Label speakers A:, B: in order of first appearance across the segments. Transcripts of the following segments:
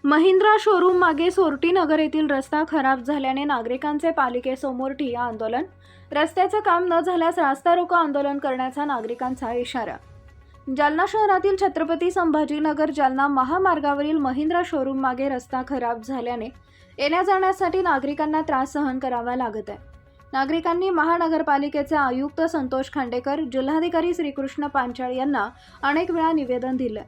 A: Mahindra showroom मागे सोरटी नगर येथील रस्ता खराब झाल्याने नागरिकांचे पालिकेसमोर ठिय्या आंदोलन. रस्त्याचं काम न झाल्यास रास्ता रोको आंदोलन करण्याचा नागरिकांचा इशारा. जालना शहरातील छत्रपती संभाजीनगर जालना महामार्गावरील महिंद्रा शोरूम मागे रस्ता खराब झाल्याने येण्या जाण्यासाठी नागरिकांना त्रास सहन करावा लागत आहे. नागरिकांनी महानगरपालिकेचे आयुक्त संतोष खांडेकर, जिल्हाधिकारी श्रीकृष्ण पांचाळ यांना अनेक वेळा निवेदन दिले,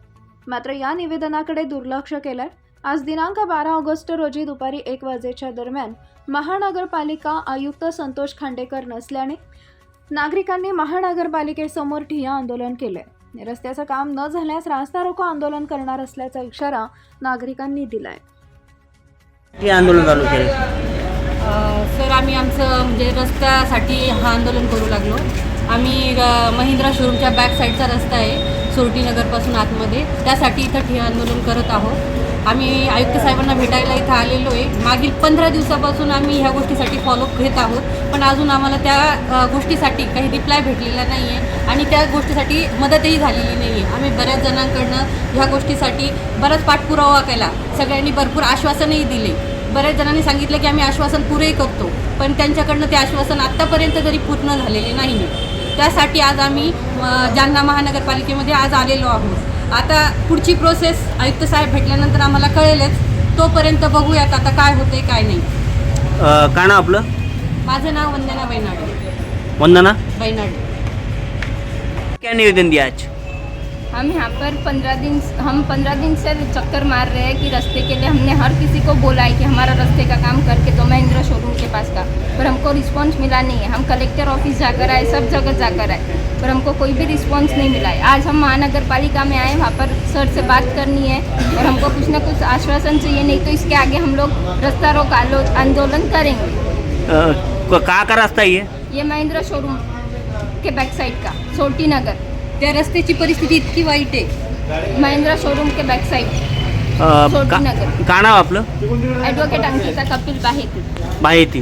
A: मात्र या निवेदनाकडे दुर्लक्ष केलंय. आज दिनांक 12 ऑगस्ट रोजी दुपारी 1 वाजेच्या दरम्यान महानगरपालिका आयुक्त संतोष खांडेकर नसल्याने नागरिकांनी महानगरपालिकेसमोर ठिय्या आंदोलन केले. रस्त्याचं काम न झाल्यास रास्ता रोको आंदोलन करणार असल्याचा इशारा नागरिकांनी दिलाय.
B: हे आंदोलन चालू केले
C: सर, आम्ही आमचं म्हणजे रस्त्यासाठी हा आंदोलन करू लागलो. आम्ही महिंद्रा शोरूमच्या बॅक साईडचा रस्ता आहे सोरटी नगरपासून आतमध्ये, त्यासाठी इथं ठिय्या आंदोलन करत आहोत. आम्ही आयुक्त साहेबांना भेटायला इथं आलेलो आहे. मागील 15 दिवसापासून आम्ही ह्या गोष्टीसाठी फॉलोअप घेत आहोत, पण अजून आम्हाला त्या गोष्टीसाठी काही रिप्लाय भेटलेला नाही आहे आणि त्या गोष्टीसाठी मदतही झालेली नाही आहे. आम्ही बऱ्याच जणांकडनं ह्या गोष्टीसाठी बराच पाठपुरावा केला, सगळ्यांनी भरपूर आश्वासनही दिले. बऱ्याच जणांनी सांगितलं की आम्ही आश्वासन पुरे करतो, पण त्यांच्याकडनं ते आश्वासन आत्तापर्यंत तरी पूर्ण झालेले नाही. त्यासाठी आज आम्ही जालना महानगरपालिकेमध्ये आज आलेलो आहोत. आता पुढची प्रोसेस आयुक्त साहेब भेटल्यानंतर आम्हाला कळेलच. तोपर्यंत बघूयात आता काय होते काय नाही.
B: काय नाव आपलं?
C: माझं नाव वंदना बैनाडे.
B: वंदना,
C: बैनाडे.
B: क्या निवेदन दिया आज?
D: हम यहाँ पर 15 दिन से चक्कर मार रहे हैं कि रास्ते के लिए हमने हर किसी को बोला है कि हमारा रास्ते का काम करके दो महिंद्रा शोरूम के पास का, पर हमको रिस्पांस मिला नहीं है. हम कलेक्टर ऑफिस जाकर आए, सब जगह जाकर आए, पर हमको कोई भी रिस्पांस नहीं मिला है. आज हम महानगर पालिका में आए, वहाँ पर सर से बात करनी है और हमको कुछ ना कुछ आश्वासन चाहिए, नहीं तो इसके आगे हम लोग रास्ता रोको आंदोलन करेंगे.
B: कहाँ का रास्ता ये
D: महिंद्रा शोरूम के बैक साइड का सोरटी नगर.
C: त्या रस्त्याची परिस्थिती इतकी वाईट आहे.
D: महिंद्रा शोरूम के बैक साइड सोरटी नगर.
B: का नाव आपलं?
D: ॲडव्होकेट अंकिता कपिल बाहेती.
B: माहिती